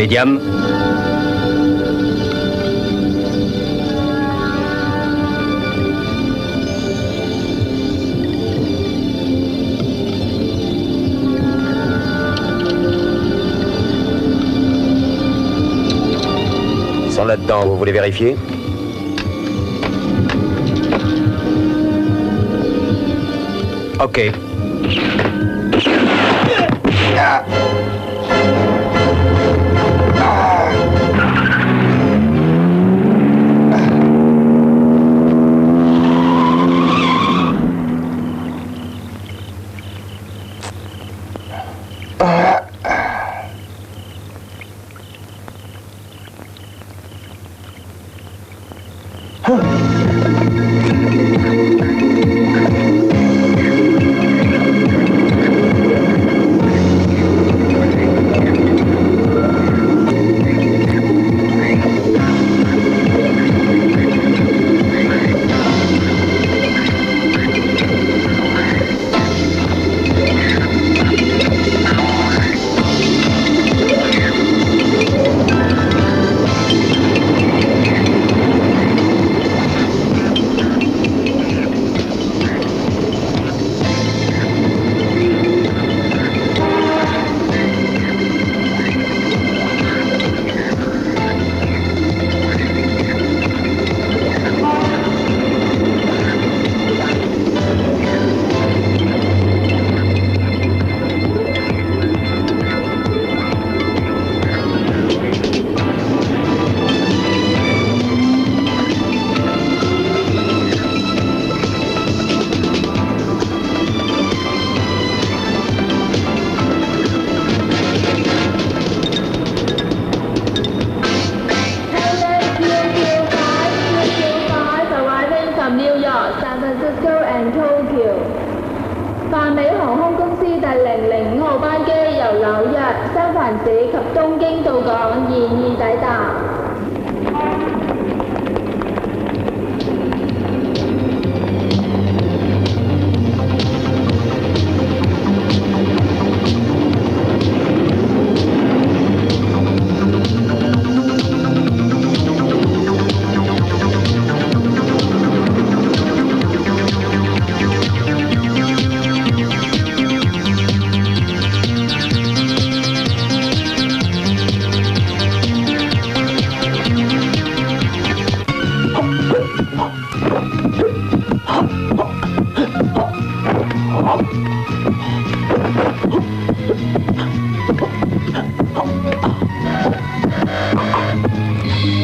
Médium. Ils sont là-dedans, vous voulez vérifier? Ok.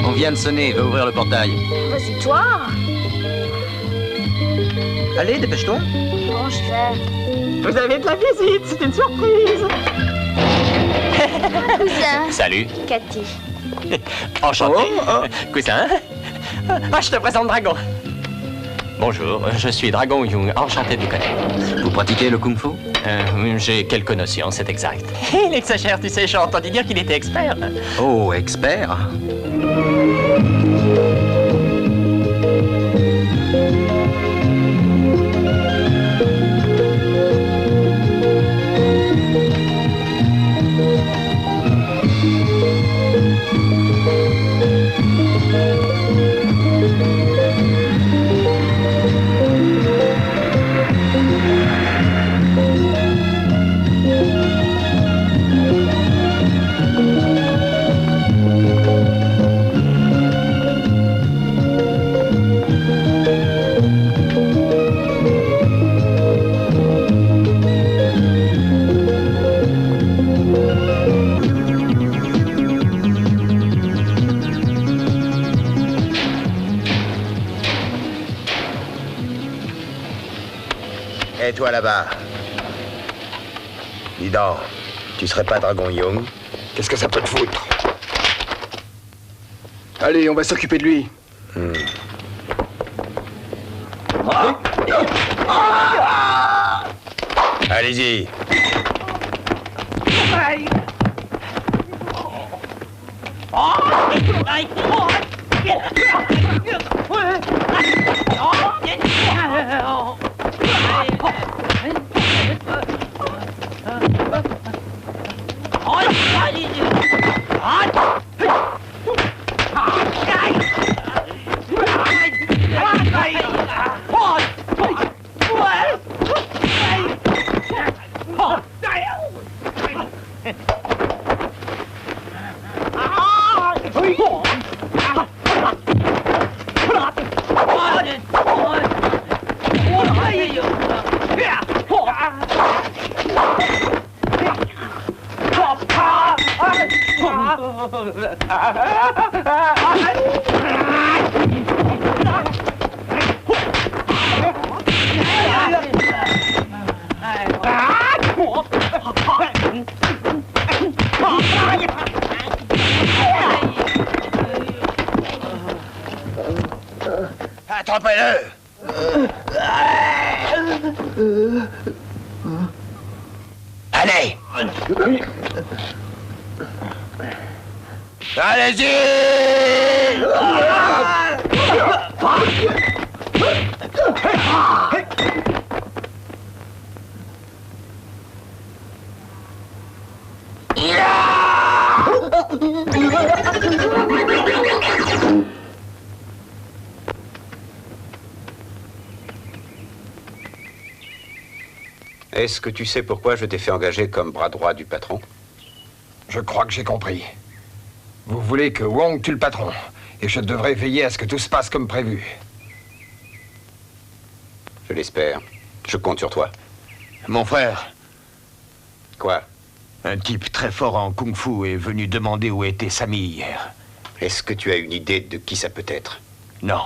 On vient de sonner, va ouvrir le portail. Vas-y, toi. Allez, dépêche-toi. Bon, je vais. Vous avez de la visite, c'est une surprise. Cousin. Salut. Cathy. Enchanté. Cousin. Ah, je te présente Dragon. Bonjour, je suis Dragon Young, enchanté de vous connaître. Vous pratiquez le kung-fu? J'ai quelques notions, c'est exact. Il exagère, tu sais, j'ai entendu dire qu'il était expert. Oh, expert? Et toi là-bas. Dis donc, tu serais pas Dragon Young? Qu'est-ce que ça peut te foutre? Allez, on va s'occuper de lui. Allez-y. Attrapez-le! Allez! Allez-y! Est-ce que tu sais pourquoi je t'ai fait engager comme bras droit du patron? Je crois que j'ai compris. Vous voulez que Wong tue le patron, et je devrais veiller à ce que tout se passe comme prévu. Je l'espère. Je compte sur toi. Mon frère, Quoi? un type très fort en kung-fu est venu demander où était Samy hier. Est-ce que tu as une idée de qui ça peut être? Non.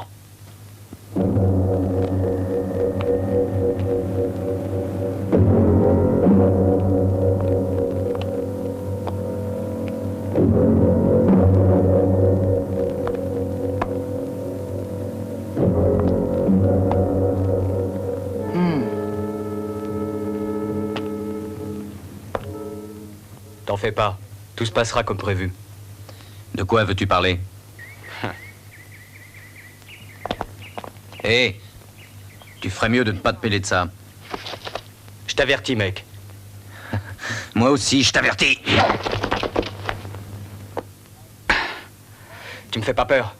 T'en fais pas. Tout se passera comme prévu. De quoi veux-tu parler? Hé, tu ferais mieux de ne pas te mêler de ça. Je t'avertis, mec. Moi aussi, je t'avertis. Tu me fais pas peur.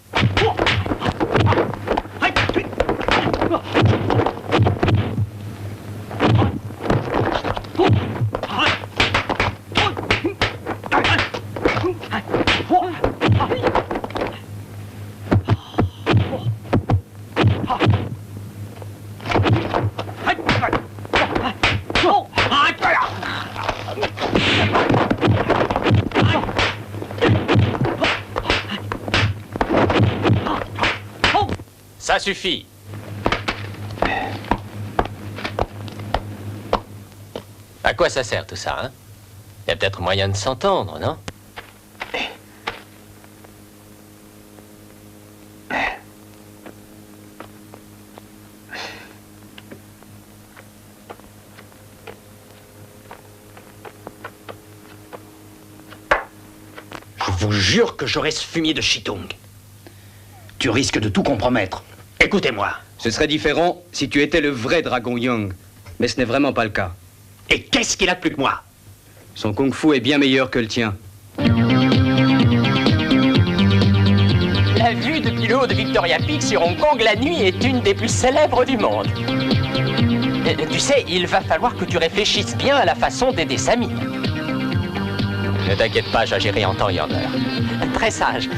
Ça suffit. À quoi ça sert tout ça, hein? Il y a peut-être moyen de s'entendre, non? Je vous jure que j'aurai ce fumier de Chitung. Tu risques de tout compromettre. Écoutez-moi. Ce serait différent si tu étais le vrai Dragon Young. Mais ce n'est vraiment pas le cas. Et qu'est-ce qu'il a de plus que moi? Son kung-fu est bien meilleur que le tien. La vue depuis le haut de Victoria Peak sur Hong Kong la nuit est une des plus célèbres du monde. Tu sais, il va falloir que tu réfléchisses bien à la façon d'aider Samy. Ne t'inquiète pas, j'ai géré en temps et en heure. Très sage.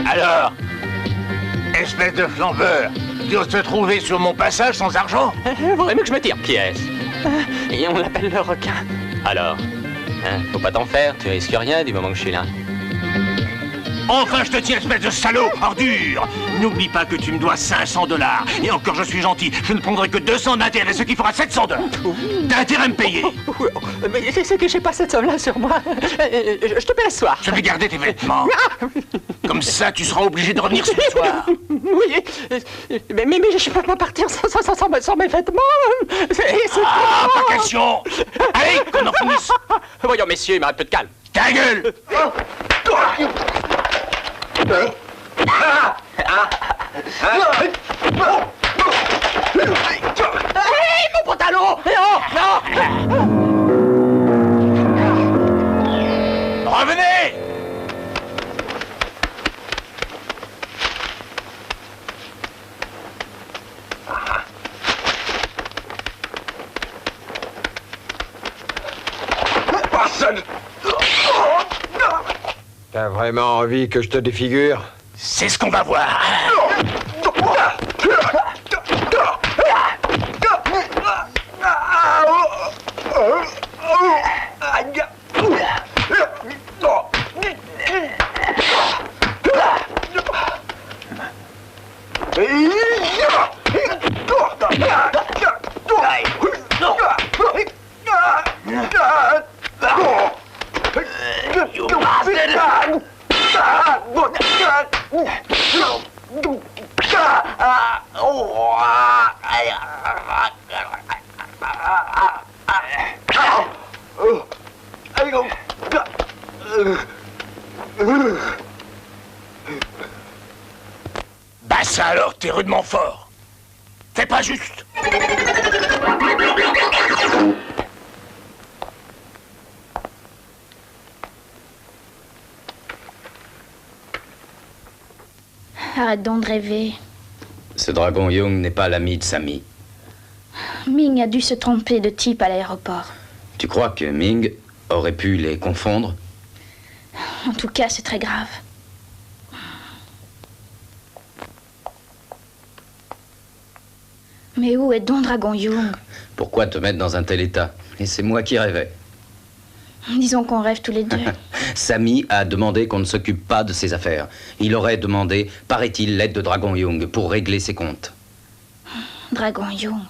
Alors, espèce de flambeur, tu oses te trouver sur mon passage sans argent? Vaudrait mieux que je me tire. Qui est-ce? Et on l'appelle le requin. Alors, hein, faut pas t'en faire, tu risques rien du moment que je suis là. Enfin, je te tiens, espèce de salaud, ordure! N'oublie pas que tu me dois 500 $. Et encore, je suis gentil, je ne prendrai que 200 d'intérêt, ce qui fera 700 $. T'as intérêt à me payer. Mais c'est que j'ai pas cette somme-là sur moi. Je te paie ce soir. Je vais garder tes vêtements. Comme ça, tu seras obligé de revenir ce soir. Oui, mais je peux pas partir sans mes vêtements. Ah, pas question! Allez, qu'on en finisse! Voyons, messieurs, il m'arrête peu de calme. Ta gueule! Hey, mon pantalon! Non! Revenez! personne. T'as vraiment envie que je te défigure? C'est ce qu'on va voir. Bah ça alors, t'es rudement fort. Fais pas juste. Arrête donc de rêver. Ce dragon Young n'est pas l'ami de Sammy. Ming a dû se tromper de type à l'aéroport. Tu crois que Ming aurait pu les confondre? En tout cas, c'est très grave. Mais où est donc Dragon Young? Pourquoi te mettre dans un tel état? Et c'est moi qui rêvais. Disons qu'on rêve tous les deux. Sammy a demandé qu'on ne s'occupe pas de ses affaires. Il aurait demandé, paraît-il, l'aide de Dragon Young pour régler ses comptes. Dragon Young.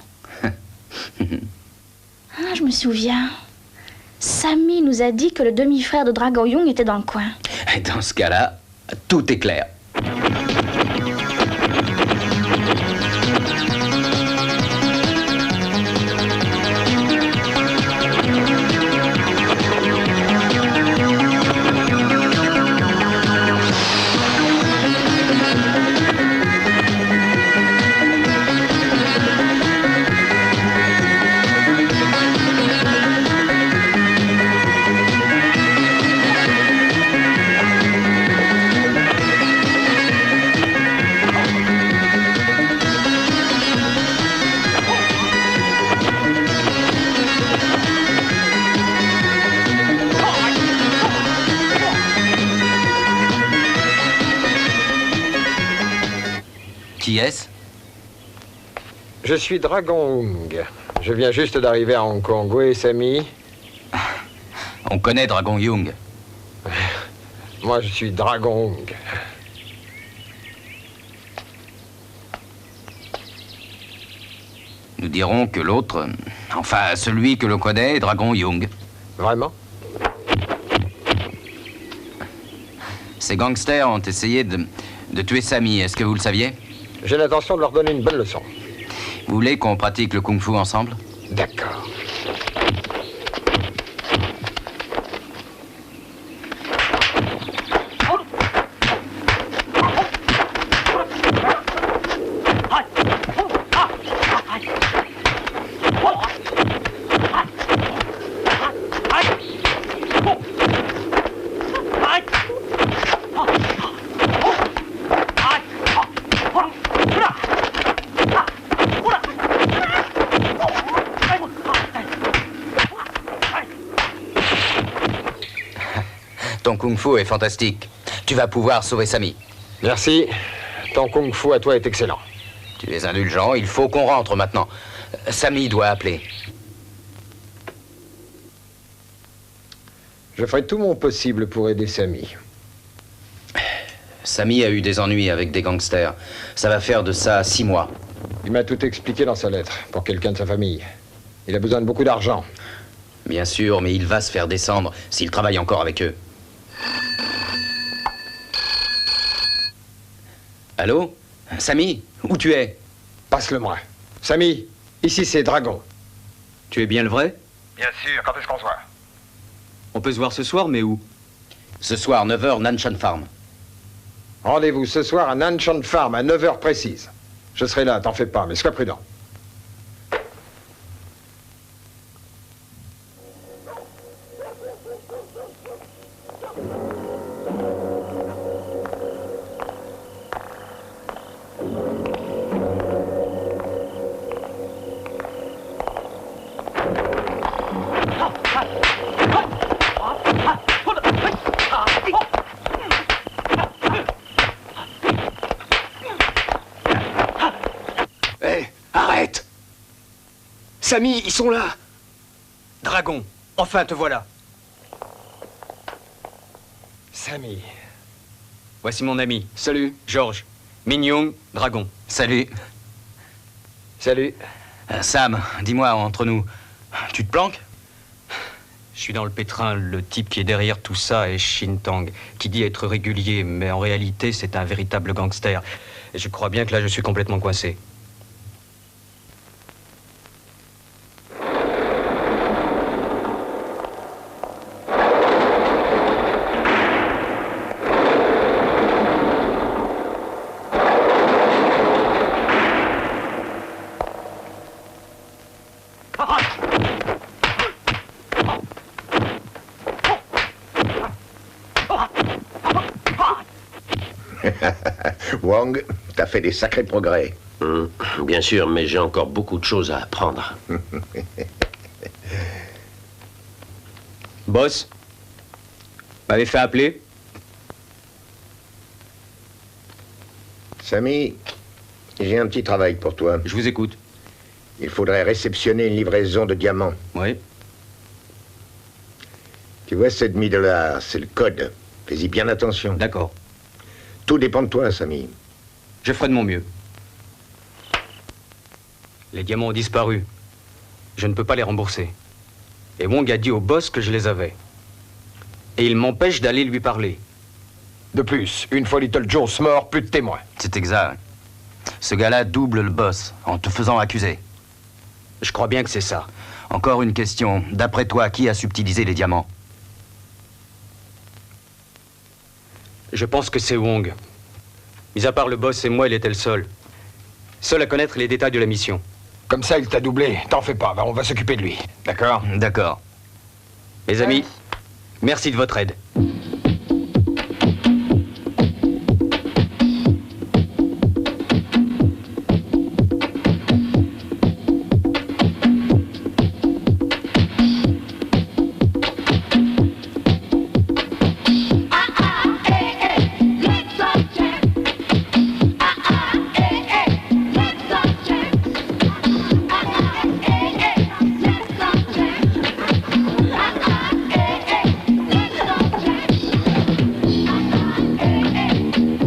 Ah, je me souviens. Sammy nous a dit que le demi-frère de Dragon Young était dans le coin. Et dans ce cas-là, tout est clair. Qui est-ce? Je suis Dragon Young. Je viens juste d'arriver à Hong Kong. Où est Sammy? On connaît Dragon Young. Moi, je suis Dragon Young. Nous dirons que l'autre, enfin celui que l'on connaît, est Dragon Young. Vraiment? Ces gangsters ont essayé de tuer Sammy. Est-ce que vous le saviez? J'ai l'intention de leur donner une bonne leçon. Vous voulez qu'on pratique le kung-fu ensemble? D'accord. Ton kung-fu est fantastique. Tu vas pouvoir sauver Sammy. Merci. Ton kung-fu à toi est excellent. Tu es indulgent, il faut qu'on rentre maintenant. Sammy doit appeler. Je ferai tout mon possible pour aider Sammy. Sammy a eu des ennuis avec des gangsters. Ça va faire de ça 6 mois. Il m'a tout expliqué dans sa lettre, pour quelqu'un de sa famille. Il a besoin de beaucoup d'argent. Bien sûr, mais il va se faire descendre s'il travaille encore avec eux. Allô? Sammy? Où tu es? Passe-le-moi. Sammy, ici c'est Dragon. Tu es bien le vrai? Bien sûr, quand est-ce qu'on se voit? On peut se voir ce soir, mais où? Ce soir, 9h, Nanshan Farm. Rendez-vous ce soir à Nanshan Farm à 9h précise. Je serai là, t'en fais pas, mais sois prudent. Samy, ils sont là. Dragon, enfin te voilà. Samy. Voici mon ami. Salut. Georges. Min Young, Dragon. Salut. Salut. Sam, dis-moi, entre nous, tu te planques? Je suis dans le pétrin. Le type qui est derrière tout ça est Shin Tang, qui dit être régulier, mais en réalité, c'est un véritable gangster. Et je crois bien que là, je suis complètement coincé. Wong, t'as fait des sacrés progrès. Bien sûr, mais j'ai encore beaucoup de choses à apprendre. Boss, m'avez fait appeler? Samy, j'ai un petit travail pour toi. Je vous écoute. Il faudrait réceptionner une livraison de diamants. Oui. Tu vois, $7 000, c'est le code. Fais-y bien attention. D'accord. Tout dépend de toi, Samy. Je ferai de mon mieux. Les diamants ont disparu. Je ne peux pas les rembourser. Et Wong a dit au boss que je les avais. Et il m'empêche d'aller lui parler. De plus, une fois Little Joe mort, plus de témoins. C'est exact. Ce gars-là double le boss en te faisant accuser. Je crois bien que c'est ça. Encore une question. D'après toi, qui a subtilisé les diamants? Je pense que c'est Wong. Mis à part le boss et moi, il était le seul. Seul à connaître les détails de la mission. Comme ça, il t'a doublé. T'en fais pas, on va s'occuper de lui. D'accord? D'accord. Mes amis, merci de votre aide.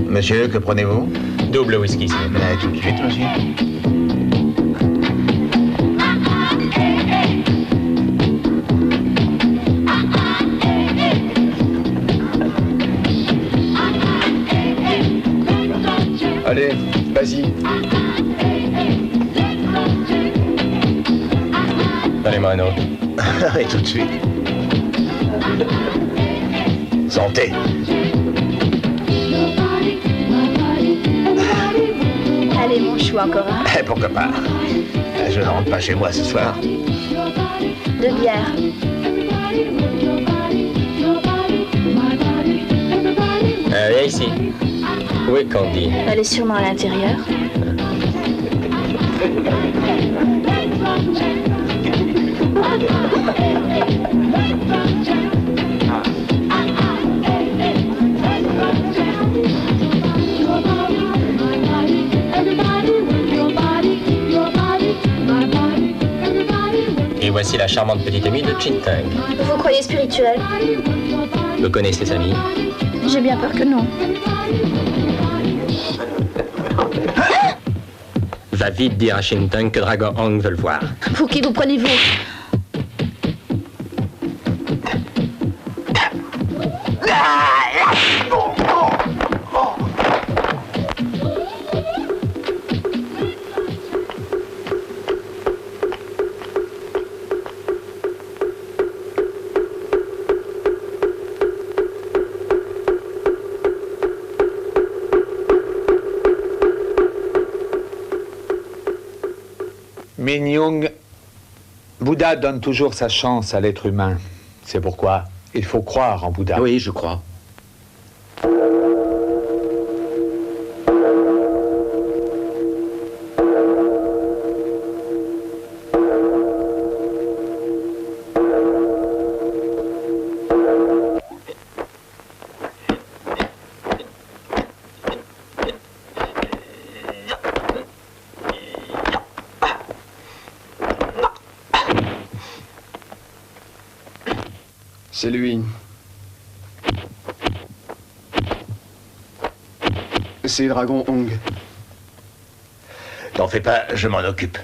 Monsieur, que prenez-vous? Double whisky, s'il vous plaît. Tout de suite, monsieur. Allez, vas-y. Donnez-moi un autre. Et tout de suite. Santé. Allez, mon chou, encore un. Pourquoi pas? Je ne rentre pas chez moi ce soir. De bière. Viens ici. Où est Candy? Elle est sûrement à l'intérieur. Et voici la charmante petite amie de Shin Tang. Vous croyez spirituel? Vous connaissez ses amis? J'ai bien peur que non. Va vite dire à Shin Tang que Dragon Hong veut le voir. Vous qui vous prenez-vous? Min Young, Bouddha donne toujours sa chance à l'être humain. C'est pourquoi il faut croire en Bouddha. Oui, je crois. C'est lui. C'est Dragon Hong. T'en fais pas, je m'en occupe.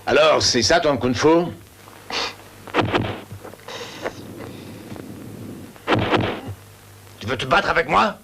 Alors, c'est ça ton kung-fu? Tu veux te battre avec moi?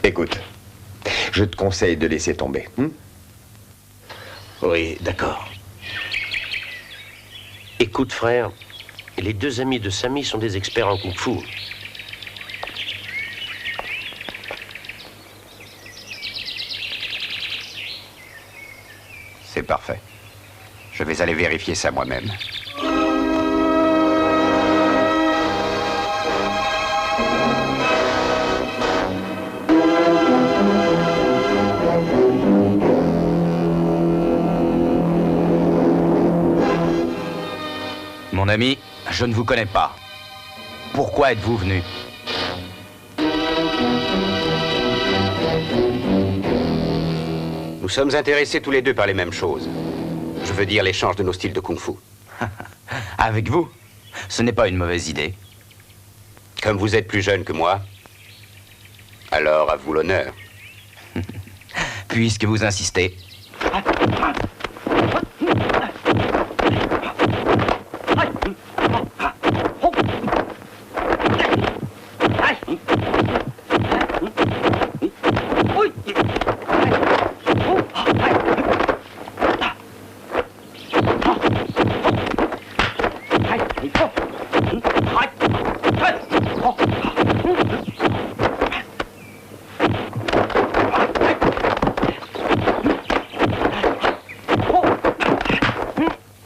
Écoute, je te conseille de laisser tomber. Oui, d'accord. Écoute, frère, les deux amis de Sammy sont des experts en kung-fu. C'est parfait. Je vais aller vérifier ça moi-même. Mon ami, je ne vous connais pas. Pourquoi êtes-vous venu? Nous sommes intéressés tous les deux par les mêmes choses. Je veux dire l'échange de nos styles de kung-fu. Avec vous? Ce n'est pas une mauvaise idée. Comme vous êtes plus jeune que moi, alors à vous l'honneur. Puisque vous insistez.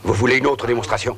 Vous voulez une autre démonstration?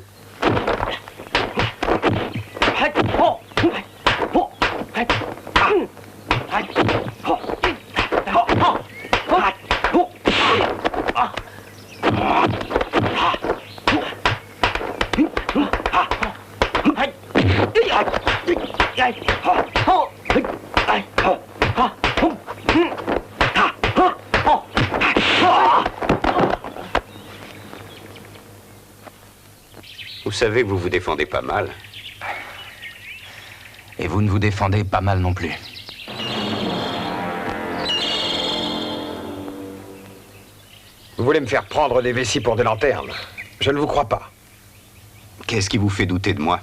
Vous savez, vous vous défendez pas mal. Et vous ne vous défendez pas mal non plus. Vous voulez me faire prendre des vessies pour des lanternes? Je ne vous crois pas. Qu'est-ce qui vous fait douter de moi?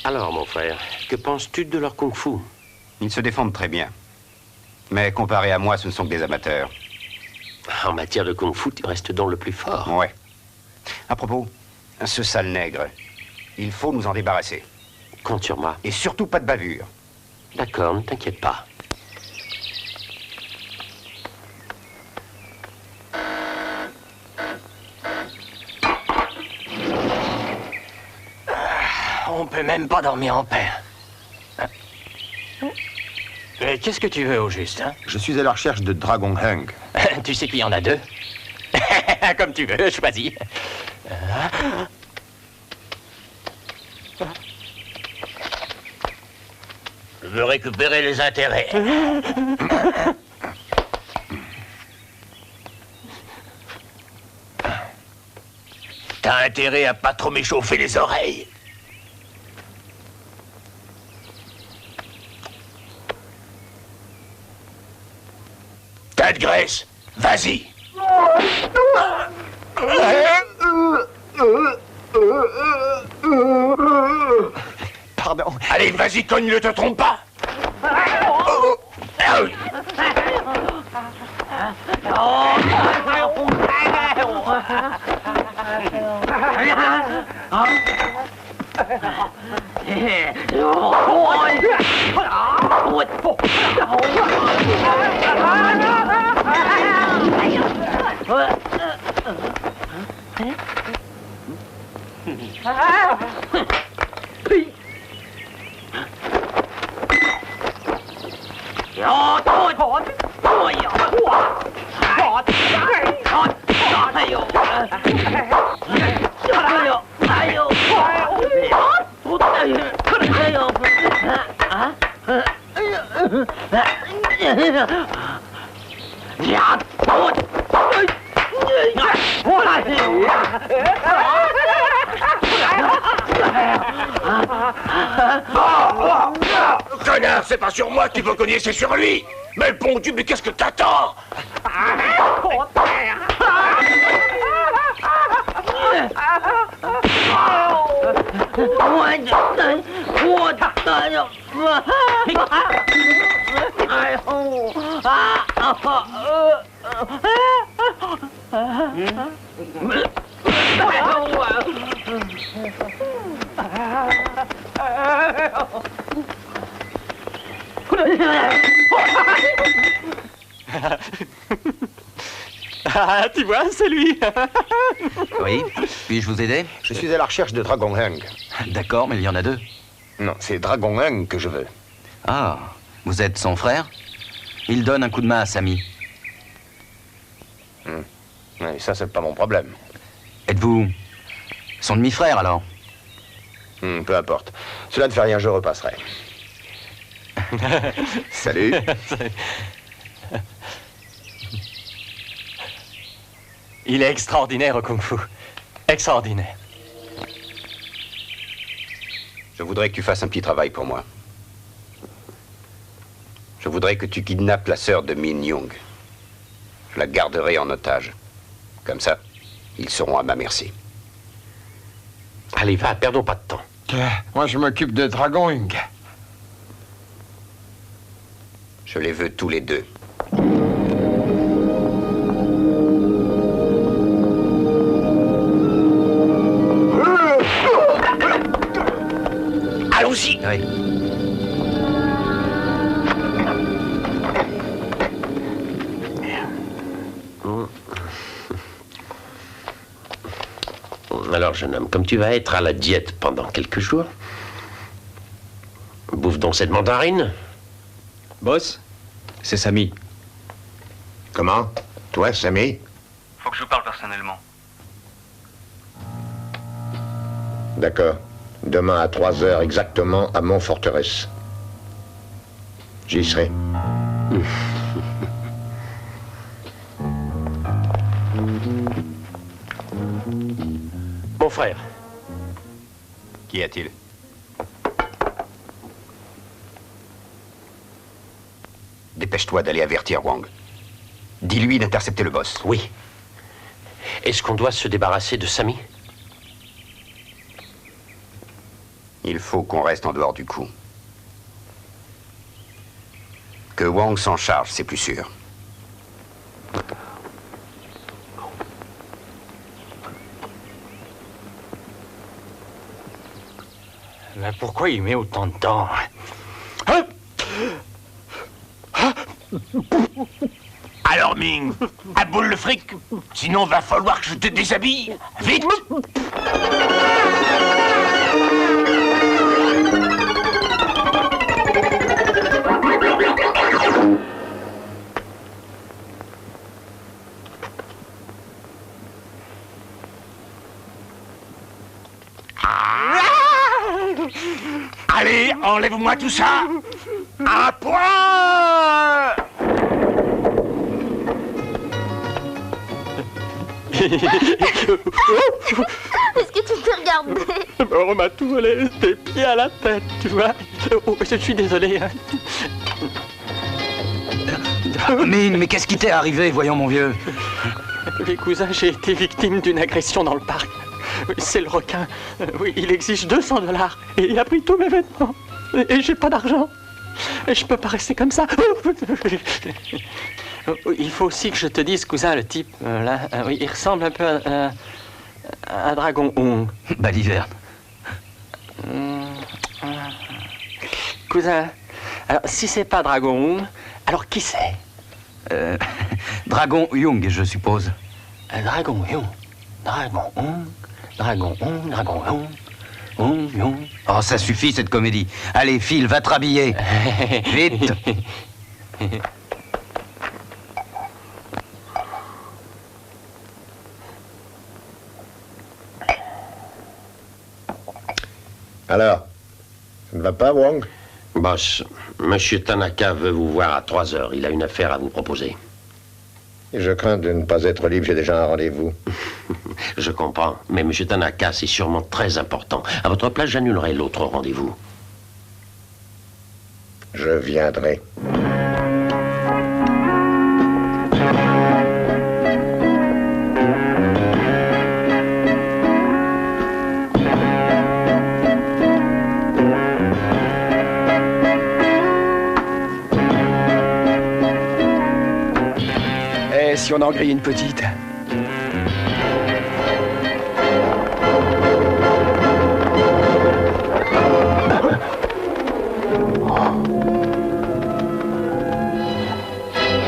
Alors, mon frère, que penses-tu de leur kung-fu? Ils se défendent très bien. Mais comparé à moi, ce ne sont que des amateurs. En matière de kung-fu, tu restes donc le plus fort. Ouais. À propos, ce sale nègre, il faut nous en débarrasser. Compte sur moi. Et surtout pas de bavure. D'accord, ne t'inquiète pas. On peut même pas dormir en paix. Qu'est-ce que tu veux au juste, hein? Je suis à la recherche de Dragon Hung. Tu sais qu'il y en a deux? Comme tu veux, choisis. Je veux récupérer les intérêts. T'as intérêt à pas trop m'échauffer les oreilles. Tas de graisse, vas-y. Pardon. Allez, vas-y, cogne, ne te trompe pas. Connard, c'est pas sur moi que tu veux cogner, c'est sur lui. Mais bon Dieu, mais qu'est-ce que t'attends? Ah, tu vois, c'est lui. Oui, puis-je vous aider? Je suis à la recherche de Dragon Hung. D'accord, mais il y en a deux. Non, c'est Dragon Hung que je veux. Ah, vous êtes son frère? Il donne un coup de main à Samy. Oui, ça, c'est pas mon problème. Êtes-vous son demi-frère, alors? Peu importe. Cela ne fait rien, je repasserai. Salut. Il est extraordinaire au kung-fu. Extraordinaire. Je voudrais que tu fasses un petit travail pour moi. Je voudrais que tu kidnappes la sœur de Min Young. Je la garderai en otage. Comme ça, ils seront à ma merci. Allez, va, perdons pas de temps. Moi, je m'occupe de Dragon Hung. Je les veux tous les deux. Allons-y. Oui. Alors, jeune homme, comme tu vas être à la diète pendant quelques jours, bouffe donc cette mandarine. Boss, c'est Samy. Comment? Toi, Samy? Faut que je vous parle personnellement. D'accord. Demain à 3 heures exactement à Montforteresse. J'y serai. Mon frère, Qu'y a-t-il? Dépêche-toi d'aller avertir Wang. Dis-lui d'intercepter le boss. Oui. Est-ce qu'on doit se débarrasser de Sammy? Il faut qu'on reste en dehors du coup. Que Wang s'en charge, c'est plus sûr. Mais pourquoi il met autant de temps? Alors, Ming, aboule le fric. Sinon, va falloir que je te déshabille. Vite! Allez, enlève-moi tout ça. À point! Est-ce que tu t'es regardé? Je me remets tout volé des pieds à la tête, tu vois. Oh, je suis désolé. Hein. Ming, mais qu'est-ce qui t'est arrivé, voyons mon vieux? Les cousins, j'ai été victime d'une agression dans le parc. C'est le requin. Oui, il exige 200 $ et il a pris tous mes vêtements. Et j'ai pas d'argent. Et je peux pas rester comme ça. Il faut aussi que je te dise, cousin, le type, là, oui, il ressemble un peu à Dragon Hong. Baliverne. Cousin, alors si c'est pas Dragon Hong, alors qui c'est? Dragon Young, je suppose. Dragon Young. Dragon Hong. Dragon Hong. Dragon Hong. Hong Young. Oh, ça suffit cette comédie. Allez, file, va te rhabiller. Vite. Alors, ça ne va pas, Wang? Boss, Monsieur Tanaka veut vous voir à 3 heures. Il a une affaire à vous proposer. Et je crains de ne pas être libre, j'ai déjà un rendez-vous. Je comprends, mais Monsieur Tanaka, c'est sûrement très important. À votre place, j'annulerai l'autre rendez-vous. Je viendrai. Et si on en grille une petite?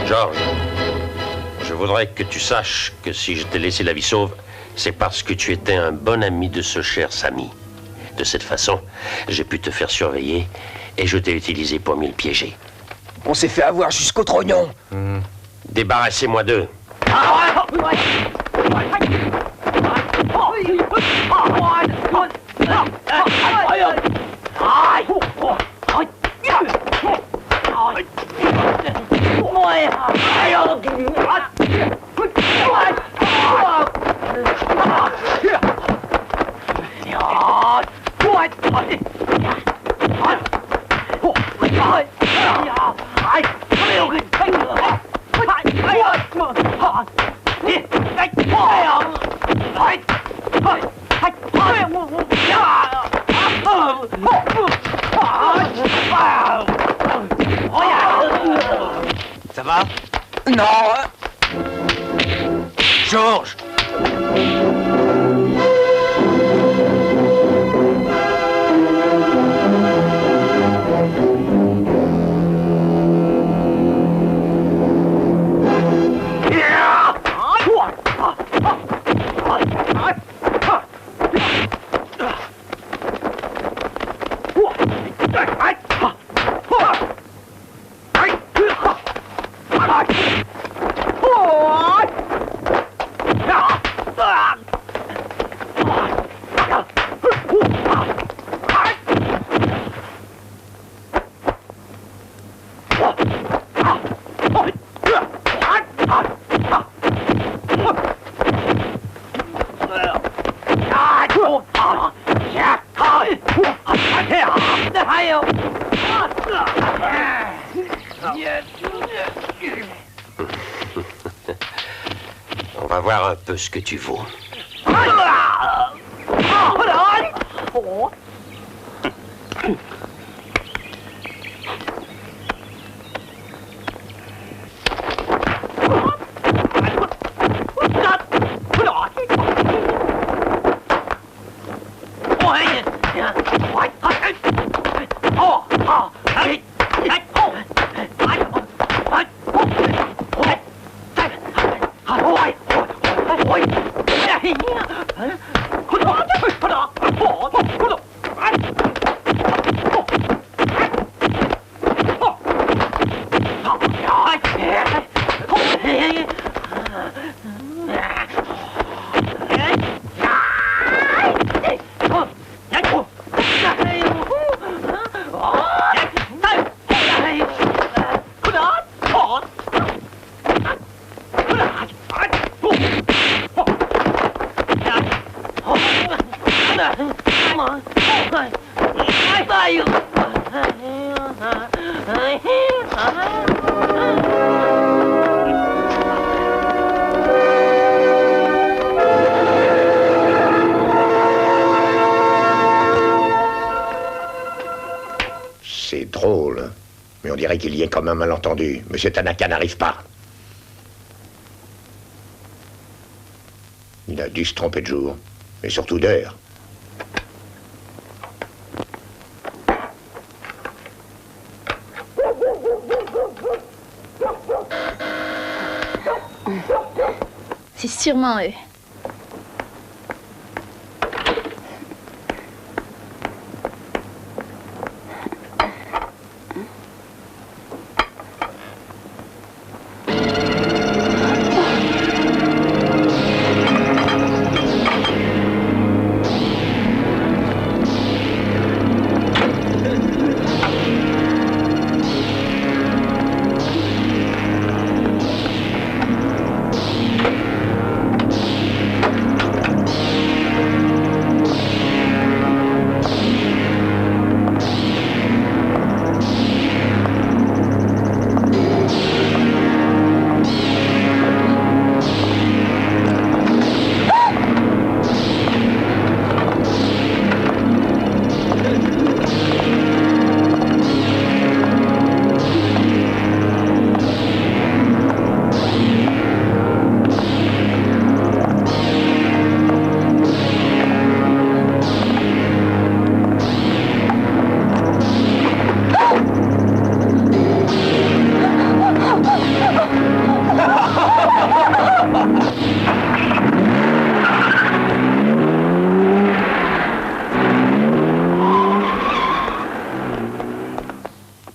George, je voudrais que tu saches que si je t'ai laissé la vie sauve, c'est parce que tu étais un bon ami de ce cher Sammy. De cette façon, j'ai pu te faire surveiller et je t'ai utilisé pour mieux le piéger. On s'est fait avoir jusqu'au trognon. Débarrassez-moi d'eux. Ça va? Non! George! On va voir un peu ce que tu vaux. C'est drôle, mais on dirait qu'il y ait comme un malentendu. Monsieur Tanaka n'arrive pas. Il a dû se tromper de jour, et surtout d'heure. C'est sûrement eux.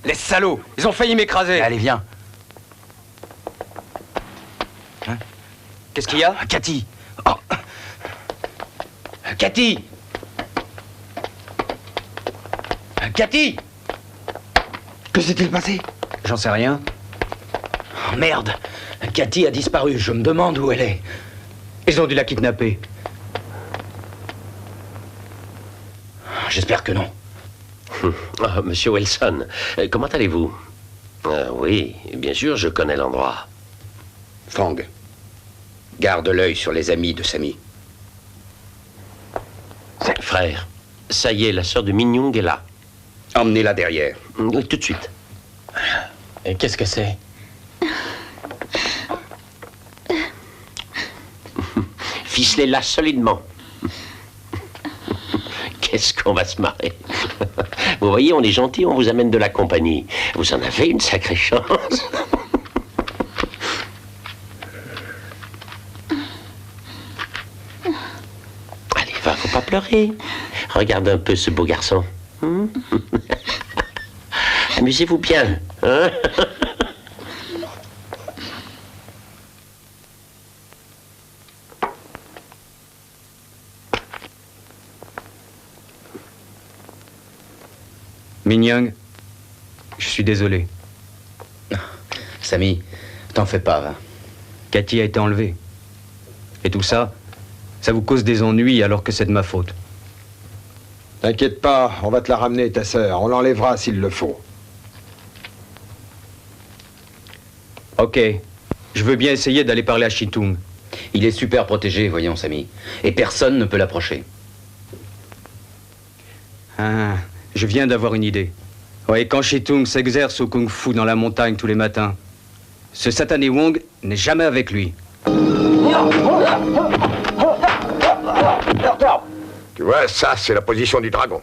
Les salauds, ils ont failli m'écraser. Allez, viens. Hein? Qu'est-ce qu'il y a? Cathy. Oh. Cathy. Cathy. Que s'est-il passé? J'en sais rien. Oh, merde. Cathy a disparu. Je me demande où elle est. Ils ont dû la kidnapper. J'espère que non. Ah, Monsieur Wilson, comment allez-vous? Oui, bien sûr, je connais l'endroit. Fang, garde l'œil sur les amis de Sammy. Frère, ça y est, la sœur de Min Young est là. Emmenez-la derrière. Tout de suite. Et qu'est-ce que c'est? Ficelez-la solidement. Qu'est-ce qu'on va se marrer. Vous voyez, on est gentil, on vous amène de la compagnie. Vous en avez une sacrée chance. Allez, va, faut pas pleurer. Regarde un peu ce beau garçon. Amusez-vous bien, hein? Min Young, je suis désolé. Sammy, t'en fais pas, hein. Cathy a été enlevée. Et tout ça, ça vous cause des ennuis alors que c'est de ma faute. T'inquiète pas, on va te la ramener, ta sœur. On l'enlèvera s'il le faut. Ok. Je veux bien essayer d'aller parler à Shitung. Il est super protégé, voyons, Samy. Et personne ne peut l'approcher. Ah, je viens d'avoir une idée. Ouais, quand Shitung s'exerce au kung-fu dans la montagne tous les matins, ce satané Wong n'est jamais avec lui. Tu vois, ça, c'est la position du dragon.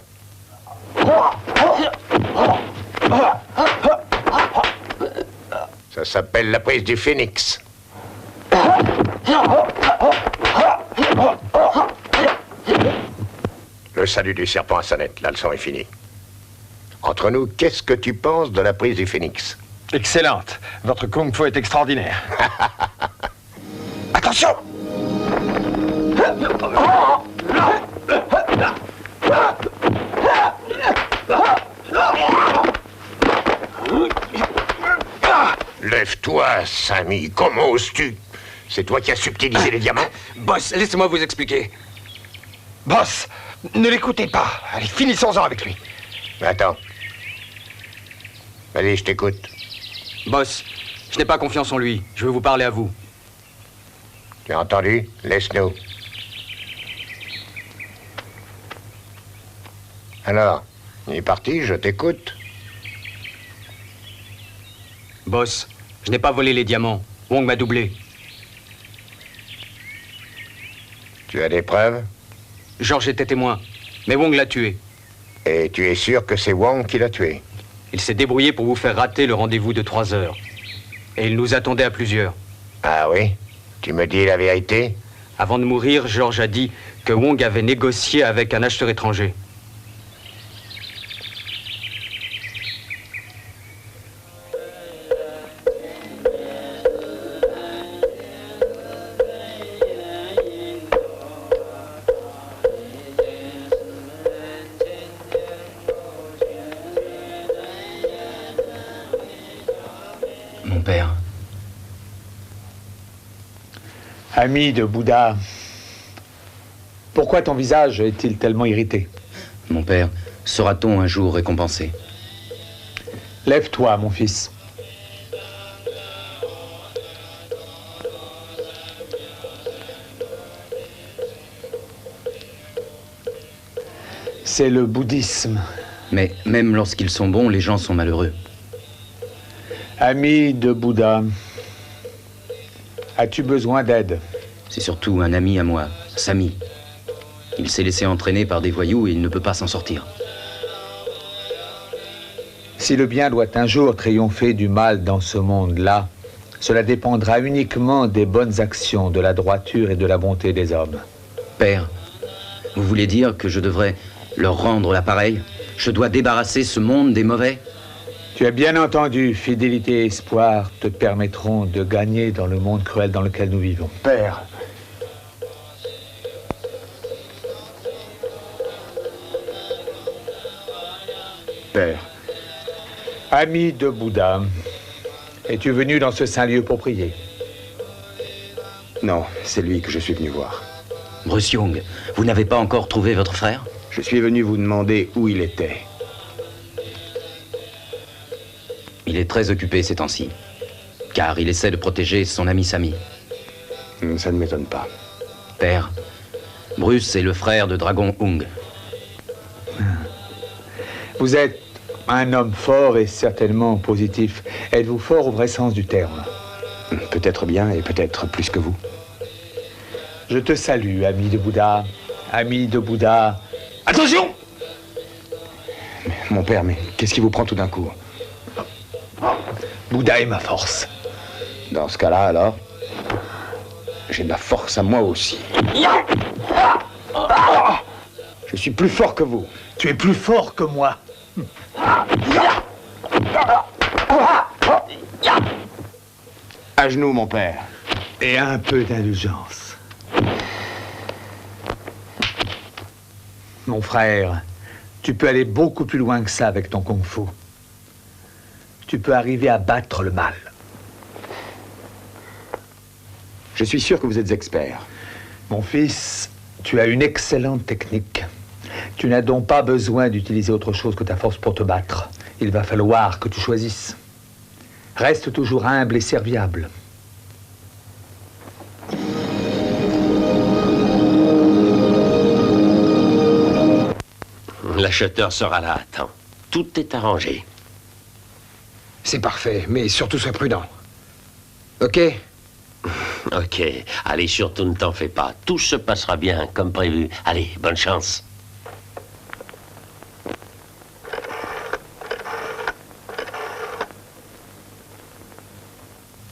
Ça s'appelle la prise du phénix. Le salut du serpent à sonnette, la leçon est finie. Entre nous, qu'est-ce que tu penses de la prise du phénix? Excellente. Votre kung-fu est extraordinaire. Attention! Lève-toi, Samy. Comment oses-tu? C'est toi qui as subtilisé les diamants? Boss, laissez-moi vous expliquer. Boss, ne l'écoutez pas. Allez, finissons-en avec lui. Attends. Allez, je t'écoute. Boss, je n'ai pas confiance en lui. Je veux vous parler à vous. Tu as entendu? Laisse-nous. Alors, il est parti, je t'écoute. Boss, je n'ai pas volé les diamants. Wong m'a doublé. Tu as des preuves? George était témoin, mais Wong l'a tué. Et tu es sûr que c'est Wong qui l'a tué? Il s'est débrouillé pour vous faire rater le rendez-vous de 3 heures. Et il nous attendait à plusieurs. Ah oui? Tu me dis la vérité? Avant de mourir, George a dit que Wong avait négocié avec un acheteur étranger. Mon père. Ami de Bouddha, pourquoi ton visage est-il tellement irrité? Mon père, sera-t-on un jour récompensé? Lève-toi, mon fils. C'est le bouddhisme. Mais même lorsqu'ils sont bons, les gens sont malheureux. Ami de Bouddha, as-tu besoin d'aide? C'est surtout un ami à moi, Samy. Il s'est laissé entraîner par des voyous et il ne peut pas s'en sortir. Si le bien doit un jour triompher du mal dans ce monde-là, cela dépendra uniquement des bonnes actions, de la droiture et de la bonté des hommes. Père, vous voulez dire que je devrais leur rendre l'appareil? Je dois débarrasser ce monde des mauvais? Tu as bien entendu, fidélité et espoir te permettront de gagner dans le monde cruel dans lequel nous vivons. Père. Père. Ami de Bouddha, es-tu venu dans ce saint lieu pour prier? Non, c'est lui que je suis venu voir. Bruce Young, vous n'avez pas encore trouvé votre frère? Je suis venu vous demander où il était. Il est très occupé ces temps-ci, car il essaie de protéger son ami Samy. Ça ne m'étonne pas. Père, Bruce est le frère de Dragon Young. Vous êtes un homme fort et certainement positif. Êtes-vous fort au vrai sens du terme? Peut-être bien et peut-être plus que vous. Je te salue, ami de Bouddha. Ami de Bouddha. Attention! Mon père, mais qu'est-ce qui vous prend tout d'un coup? Bouddha est ma force. Dans ce cas-là, alors, j'ai de la force à moi aussi. Je suis plus fort que vous. Tu es plus fort que moi. À genoux, mon père. Et un peu d'indulgence. Mon frère, tu peux aller beaucoup plus loin que ça avec ton kung-fu. Tu peux arriver à battre le mal. Je suis sûr que vous êtes expert. Mon fils, tu as une excellente technique. Tu n'as donc pas besoin d'utiliser autre chose que ta force pour te battre. Il va falloir que tu choisisses. Reste toujours humble et serviable. L'acheteur sera là, attends. Tout est arrangé. C'est parfait, mais surtout sois prudent. Ok? Ok. Allez, surtout ne t'en fais pas. Tout se passera bien, comme prévu. Allez, bonne chance.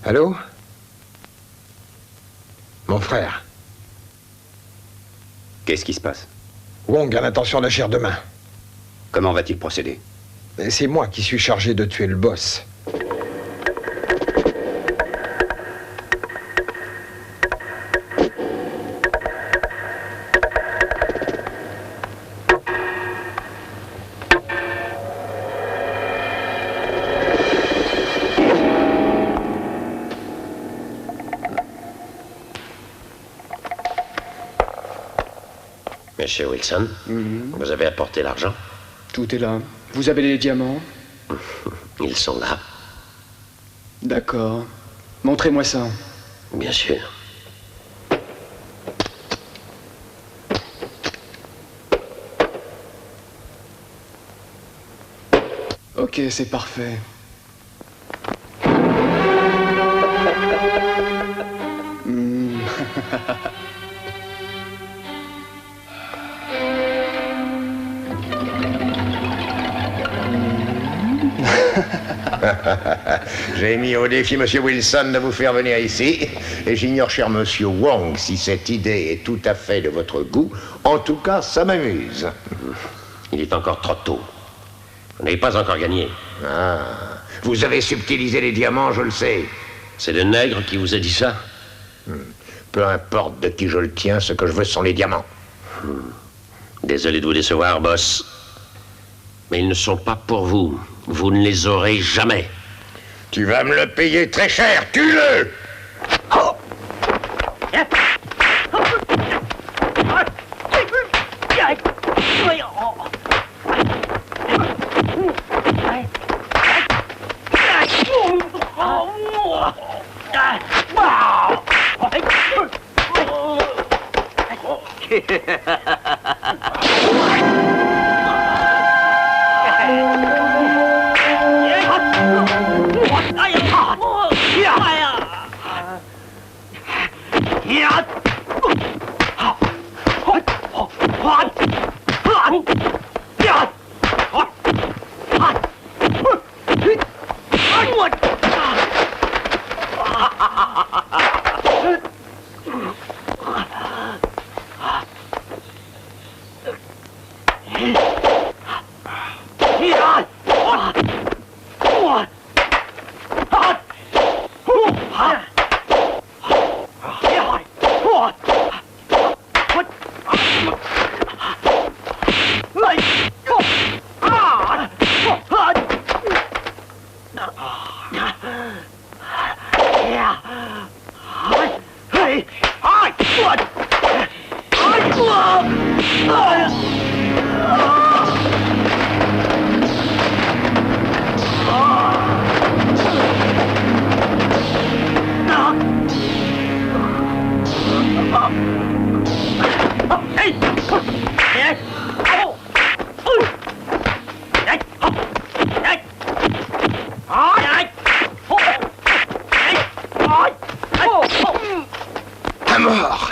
Allô? Mon frère. Qu'est-ce qui se passe? Wong a l'intention d'agir demain. Comment va-t-il procéder? C'est moi qui suis chargé de tuer le boss. Monsieur Wilson, vous avez apporté l'argent? Tout est là. Vous avez les diamants? Ils sont là. D'accord. Montrez-moi ça. Bien sûr. Ok, c'est parfait. J'ai mis au défi Monsieur Wilson de vous faire venir ici, et j'ignore, cher Monsieur Wong, si cette idée est tout à fait de votre goût. En tout cas, ça m'amuse. Il est encore trop tôt. Vous n'avez pas encore gagné. Ah, vous avez subtilisé les diamants, je le sais. C'est le nègre qui vous a dit ça? Peu importe de qui je le tiens, ce que je veux sont les diamants. Désolé de vous décevoir, boss. Mais ils ne sont pas pour vous. Vous ne les aurez jamais. Tu vas me le payer très cher, tue-le! À mort!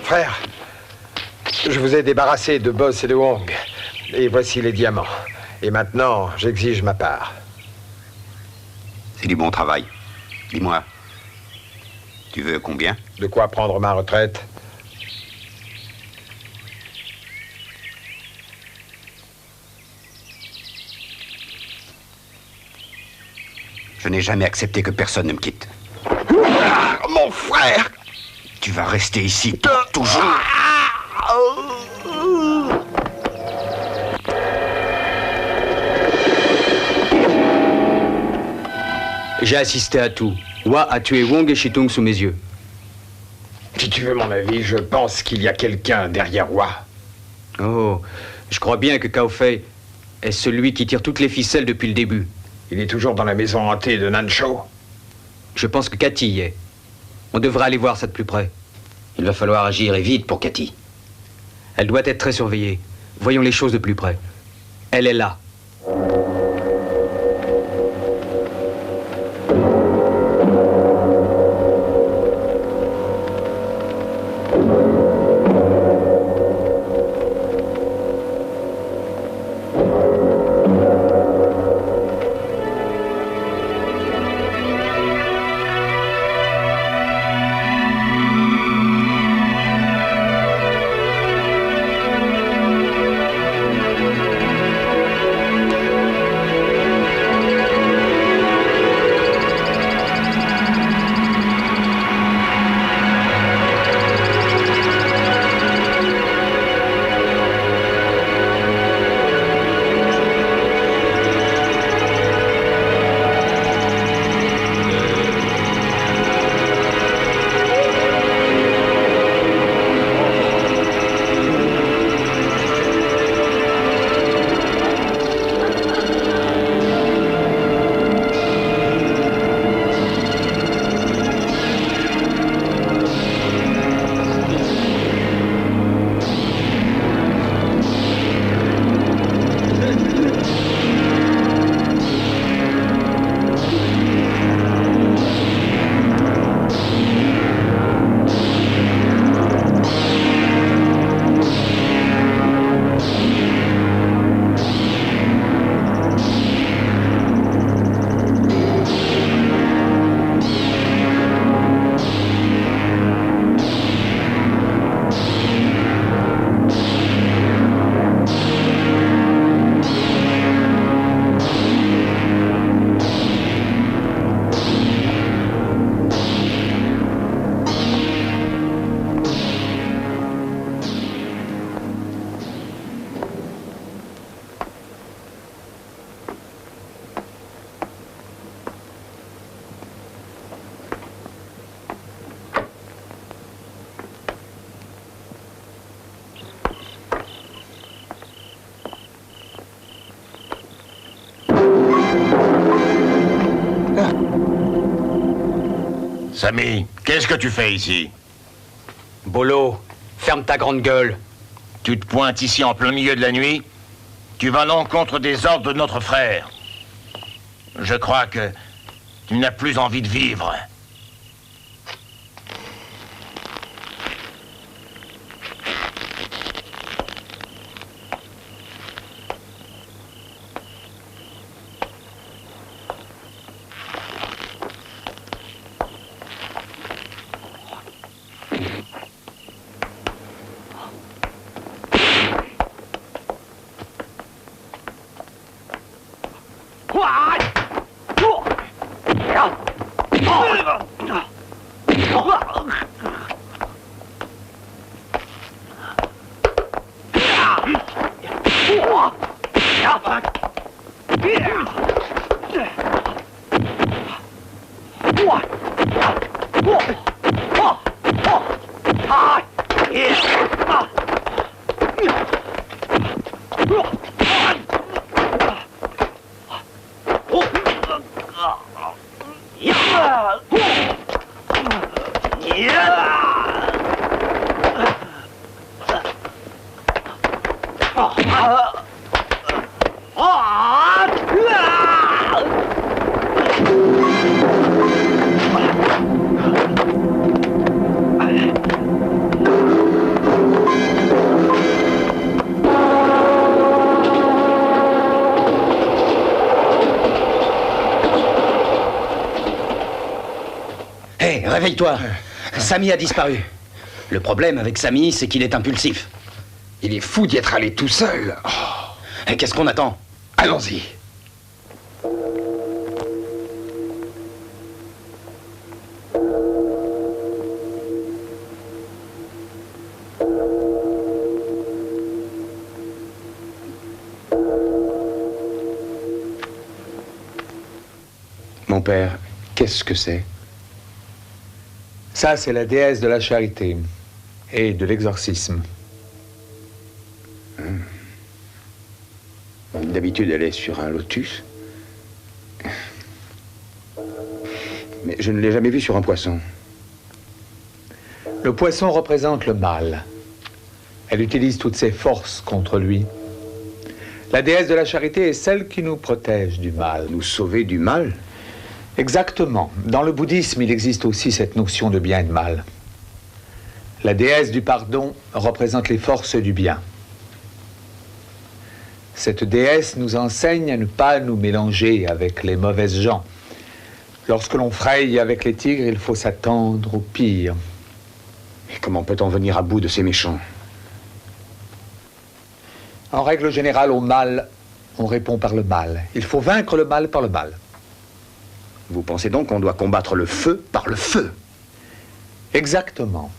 Frère, je vous ai débarrassé de Boss et de Wong. Et voici les diamants. Et maintenant, j'exige ma part. C'est du bon travail. Dis-moi, tu veux combien? De quoi prendre ma retraite? Je n'ai jamais accepté que personne ne me quitte. Ah, mon frère! Tu vas rester ici pour toujours. J'ai assisté à tout. Wa a tué Wong et Shitung sous mes yeux. Si tu veux mon avis, je pense qu'il y a quelqu'un derrière Wa. Oh, je crois bien que Cao Fei est celui qui tire toutes les ficelles depuis le début. Il est toujours dans la maison hantée de Nanshou. Je pense que Cathy y est. On devrait aller voir ça de plus près. Il va falloir agir et vite pour Cathy. Elle doit être très surveillée. Voyons les choses de plus près. Elle est là. Samy, qu'est-ce que tu fais ici? Bolo, ferme ta grande gueule. Tu te pointes ici en plein milieu de la nuit? Tu vas à l'encontre des ordres de notre frère. Je crois que tu n'as plus envie de vivre. Réveille-toi. Samy a disparu. Le problème avec Samy, c'est qu'il est impulsif. Il est fou d'y être allé tout seul. Oh. Et qu'est-ce qu'on attend? Allons-y. Mon père, qu'est-ce que c'est? Ça, c'est la déesse de la charité et de l'exorcisme. D'habitude, elle est sur un lotus. Mais je ne l'ai jamais vue sur un poisson. Le poisson représente le mal. Elle utilise toutes ses forces contre lui. La déesse de la charité est celle qui nous protège du mal. Nous sauver du mal? Exactement. Dans le bouddhisme, il existe aussi cette notion de bien et de mal. La déesse du pardon représente les forces du bien. Cette déesse nous enseigne à ne pas nous mélanger avec les mauvaises gens. Lorsque l'on fraye avec les tigres, il faut s'attendre au pire. Et comment peut-on venir à bout de ces méchants? En règle générale, au mal, on répond par le mal. Il faut vaincre le mal par le mal. Vous pensez donc qu'on doit combattre le feu par le feu? Exactement.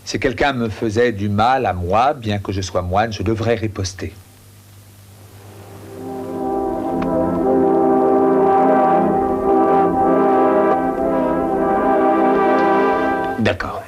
Si quelqu'un me faisait du mal à moi, bien que je sois moine, je devrais riposter. D'accord.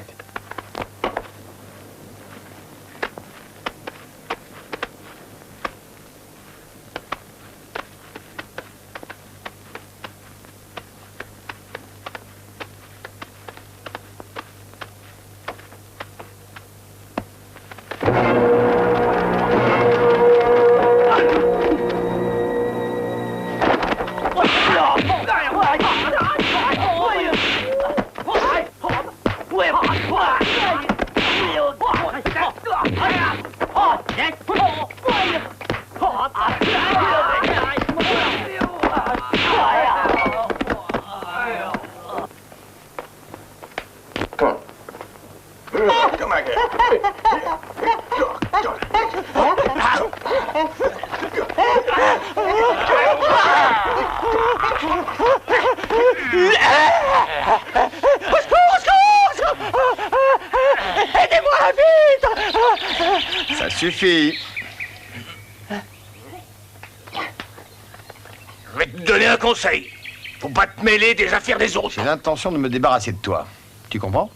Ça suffit. Je vais te donner un conseil. Faut pas te mêler des affaires des autres. J'ai l'intention de me débarrasser de toi. Tu comprends?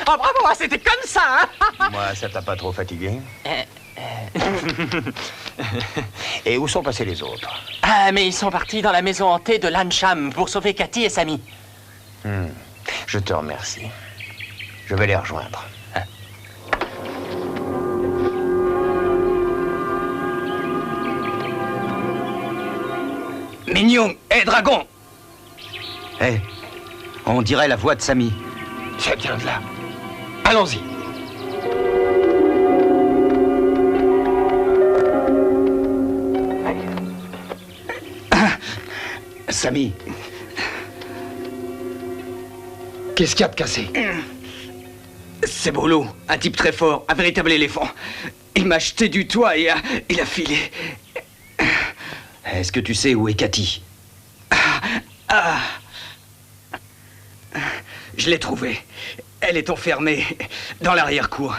Oh, bravo, c'était comme ça, hein? Moi, ça t'a pas trop fatigué? Et où sont passés les autres? Ah, mais ils sont partis dans la maison hantée de Lancham pour sauver Cathy et Sammy. Je te remercie. Je vais les rejoindre. Mignon, hé, dragon! Hé, on dirait la voix de Sammy. Ça vient de là. Allons-y. Sammy. Qu'est-ce qu'il y a de cassé? C'est Bolo, un type très fort, un véritable éléphant. Il m'a jeté du toit et il a filé. Est-ce que tu sais où est Cathy? Je l'ai trouvée. Elle est enfermée dans l'arrière-cour.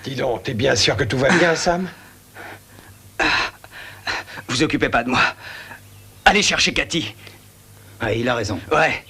Dis donc, t'es bien sûr que tout va bien, Sam? Vous occupez pas de moi. Allez chercher Cathy. Ah, il a raison. Ouais.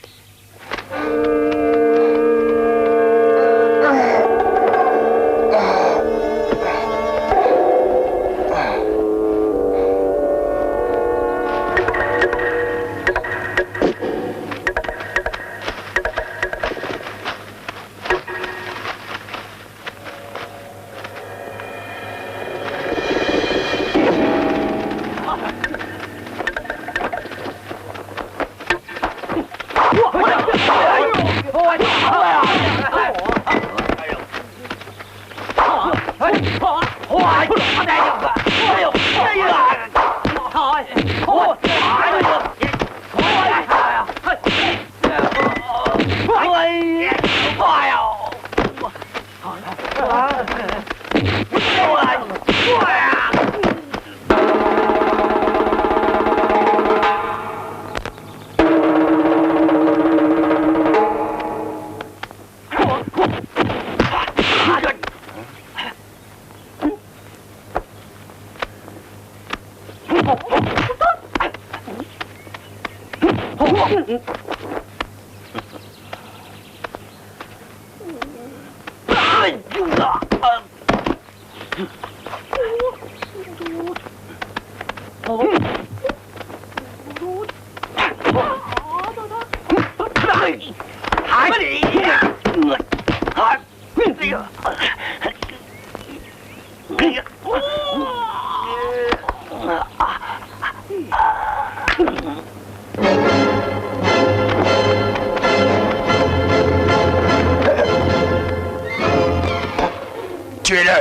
Tuez-le!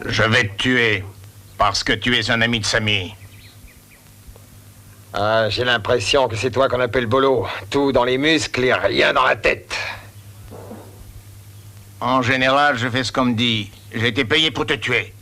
Je vais te tuer, parce que tu es un ami de Samy. Ah, j'ai l'impression que c'est toi qu'on appelle Bolo. Tout dans les muscles et rien dans la tête. En général, je fais ce qu'on me dit. J'ai été payé pour te tuer.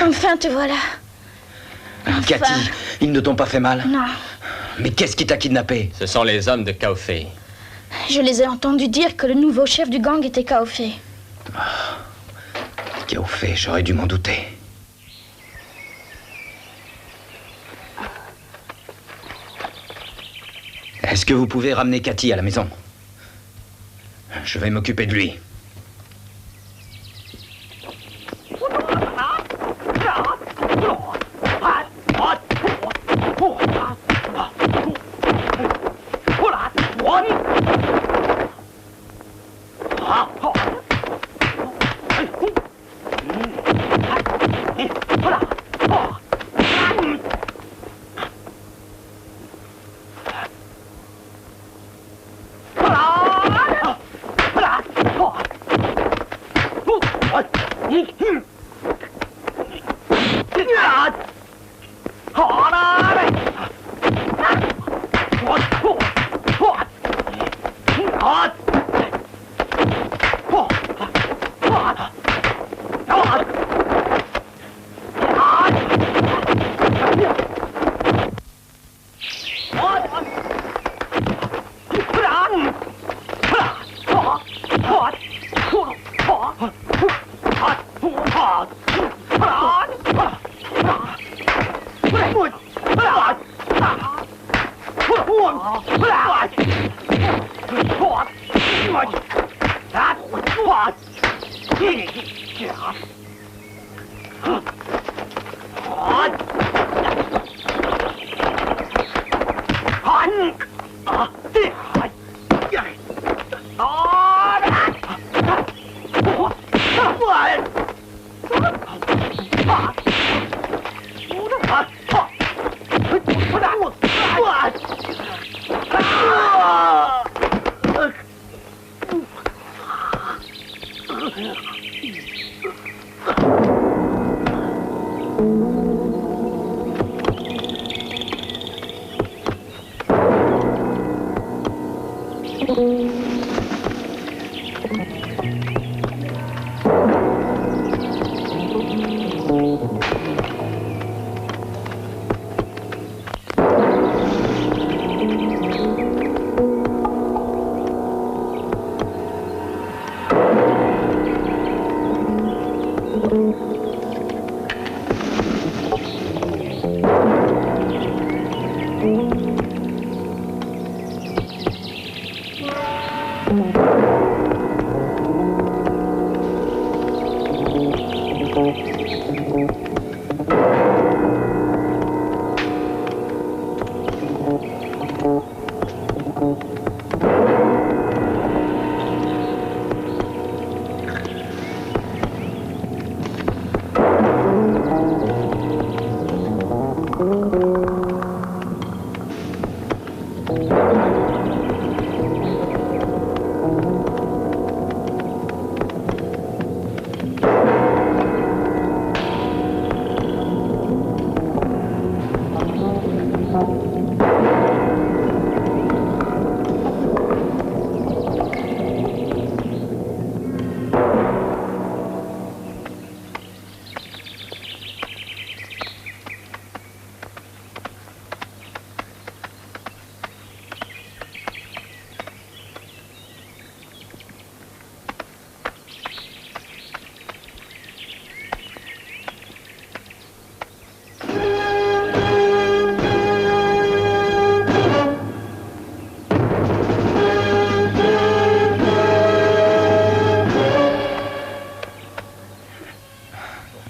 Enfin, te voilà. Enfin. Cathy, ils ne t'ont pas fait mal? Non. Mais qu'est-ce qui t'a kidnappé? Ce sont les hommes de Kaofei. Je les ai entendus dire que le nouveau chef du gang était Kaofei. Kaofei, j'aurais dû m'en douter. Est-ce que vous pouvez ramener Cathy à la maison? Je vais m'occuper de lui.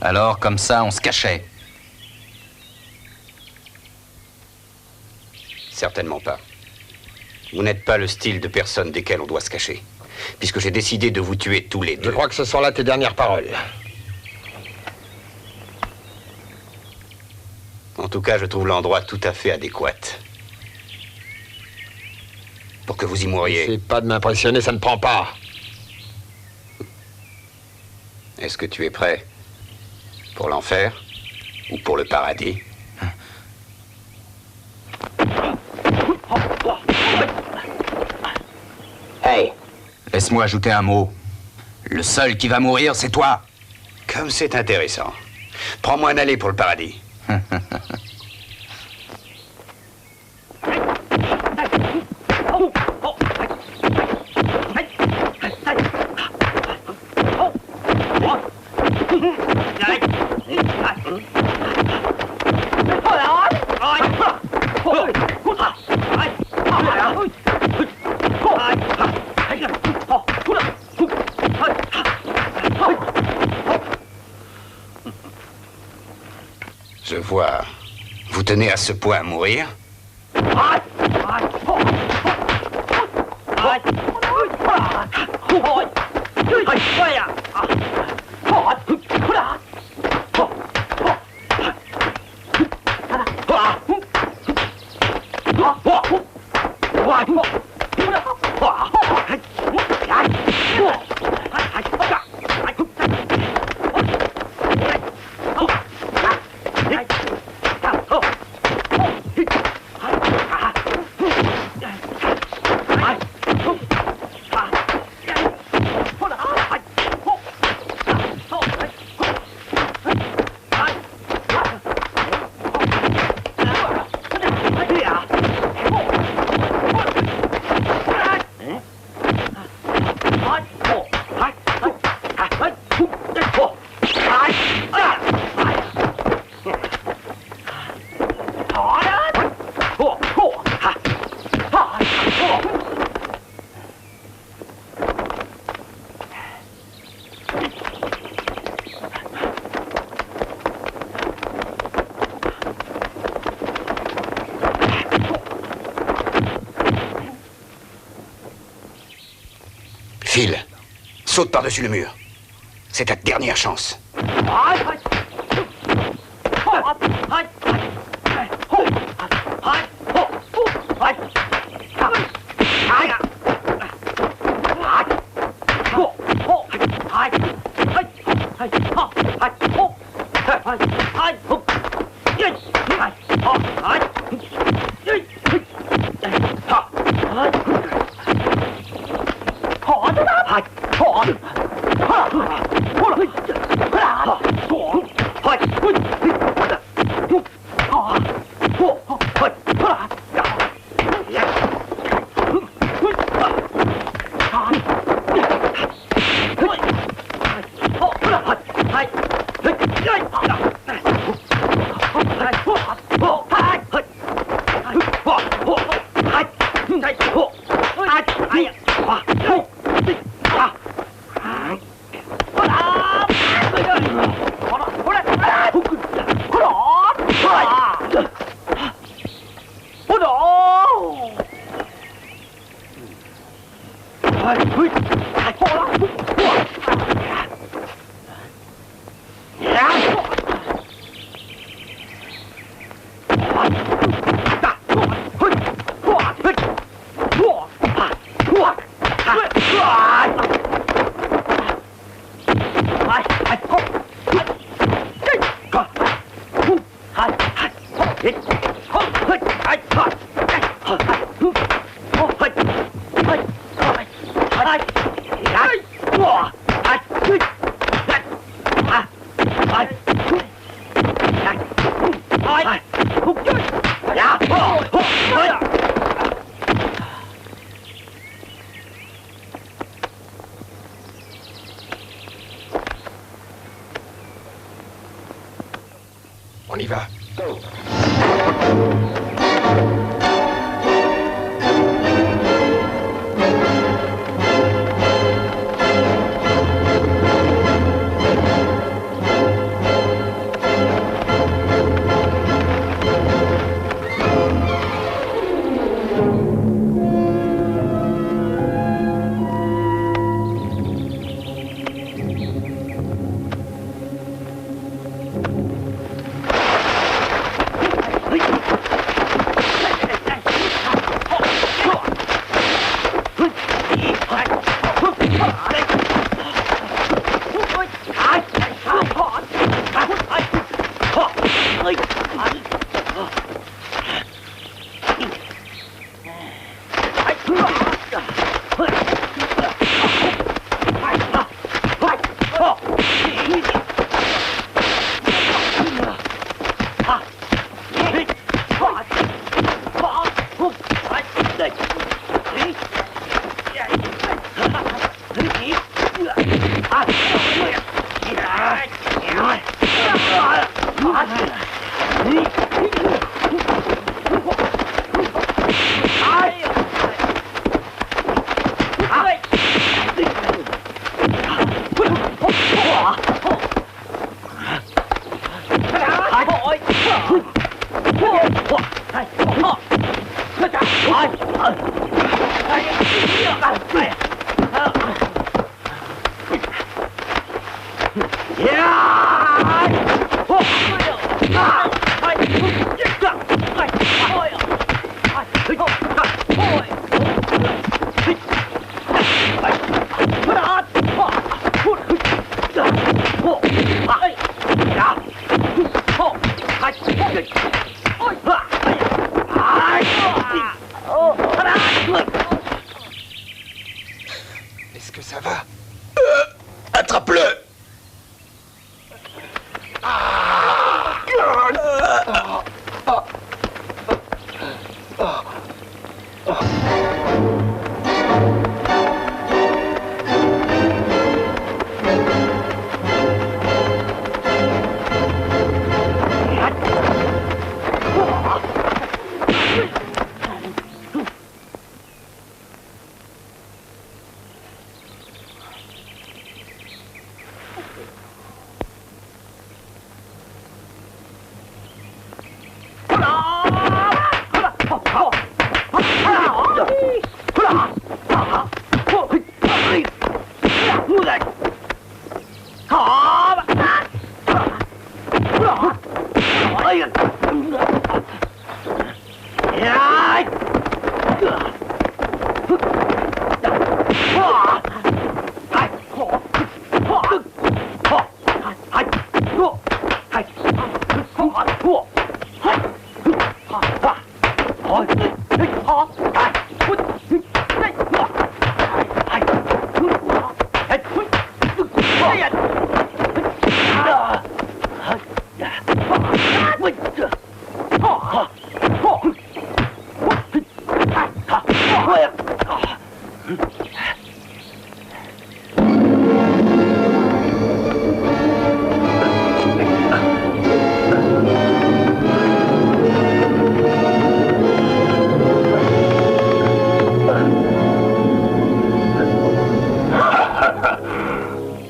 Alors, comme ça, on se cachait. Certainement pas. Vous n'êtes pas le style de personne desquelles on doit se cacher. Puisque j'ai décidé de vous tuer tous les deux. Je crois que ce sont là tes dernières paroles. En tout cas, je trouve l'endroit tout à fait adéquat. Pour que vous y mouriez. Essaye pas de m'impressionner, ça ne prend pas. Est-ce que tu es prêt? Pour l'enfer ou pour le paradis? Hey! Laisse-moi ajouter un mot. Le seul qui va mourir, c'est toi. Comme c'est intéressant. Prends-moi un aller pour le paradis. Je vois. Vous tenez à ce point à mourir? Phil, saute par-dessus le mur. C'est ta dernière chance. On y va. Est-ce que ça va? Attrape-le!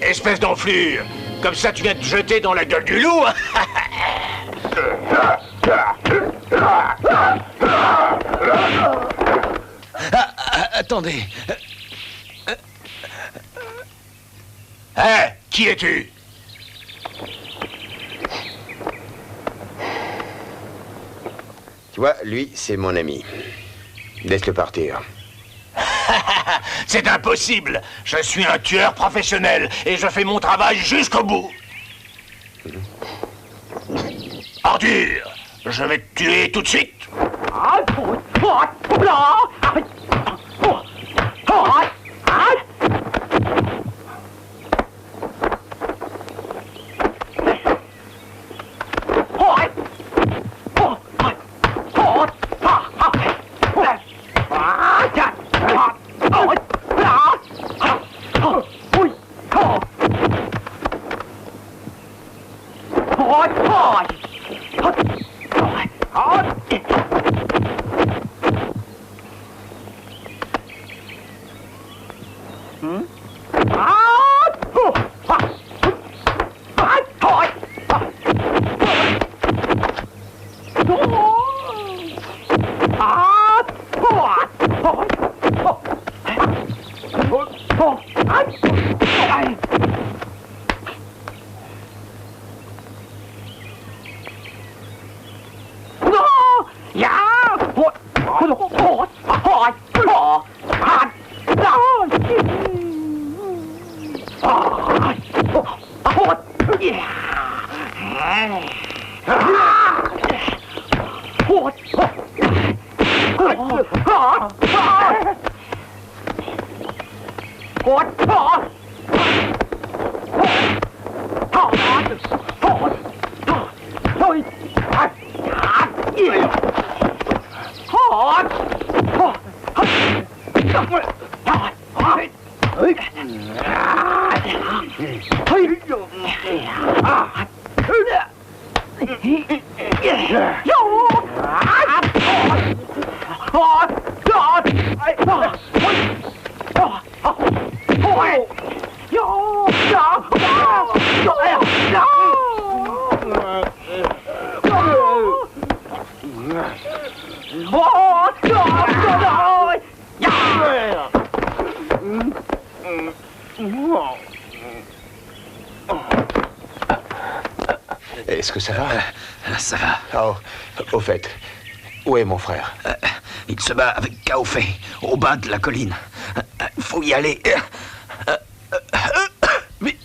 Espèce d'enflure! Comme ça, tu viens de te jeter dans la gueule du loup! Attendez. Hé, qui es-tu? Tu vois, lui, c'est mon ami. Laisse-le partir. C'est impossible! Je suis un tueur professionnel et je fais mon travail jusqu'au bout. Ordure! Je vais te tuer tout de suite! Est-ce que ça va? Ça va. Oh, au fait, où est mon frère? Il se bat avec Kaofei, au bas de la colline. Faut y aller. Mais...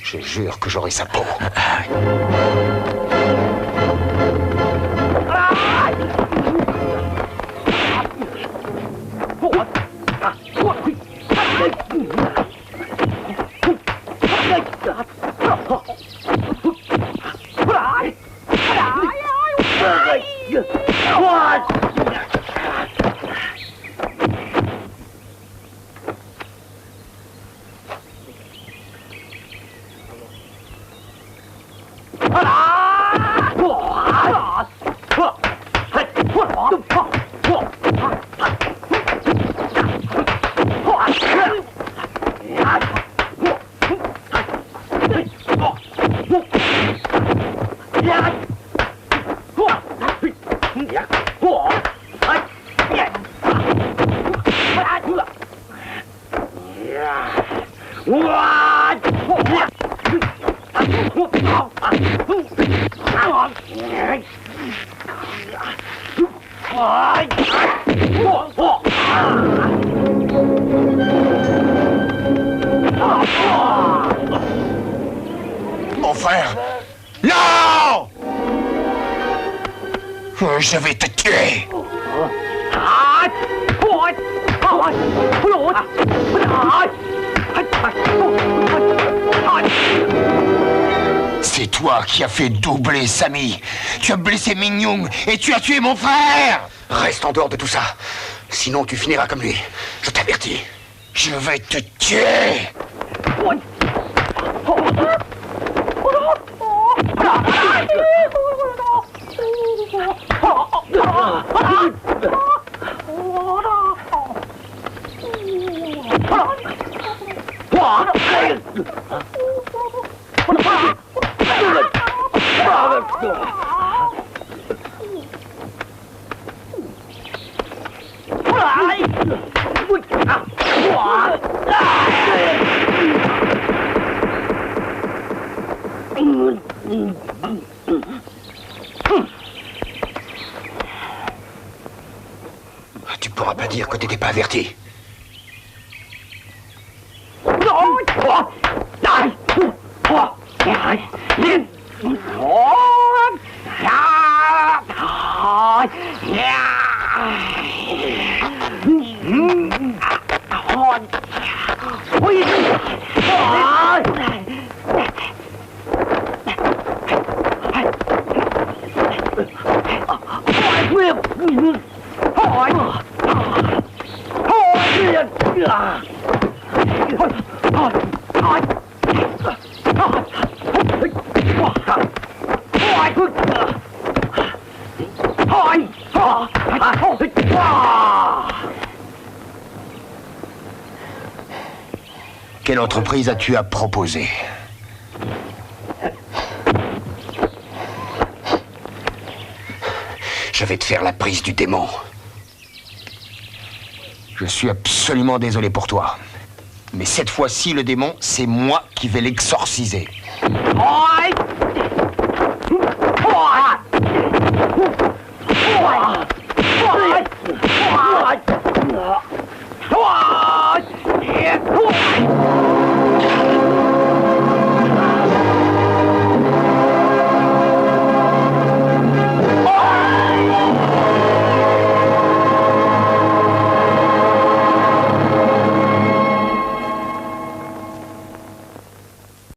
Je jure que j'aurai sa peau. Mon frère! Non! Je vais te tuer! C'est toi qui as fait doubler Sammy. Tu as blessé Min Young et tu as tué mon frère! Reste en dehors de tout ça. Sinon, tu finiras comme lui. Je t'avertis. Je vais te tuer. Tu pourras pas dire que t'étais pas averti. Quelle entreprise as-tu à proposer? Je vais te faire la prise du démon. Je suis absolument désolé pour toi. Mais cette fois-ci, le démon, c'est moi qui vais l'exorciser.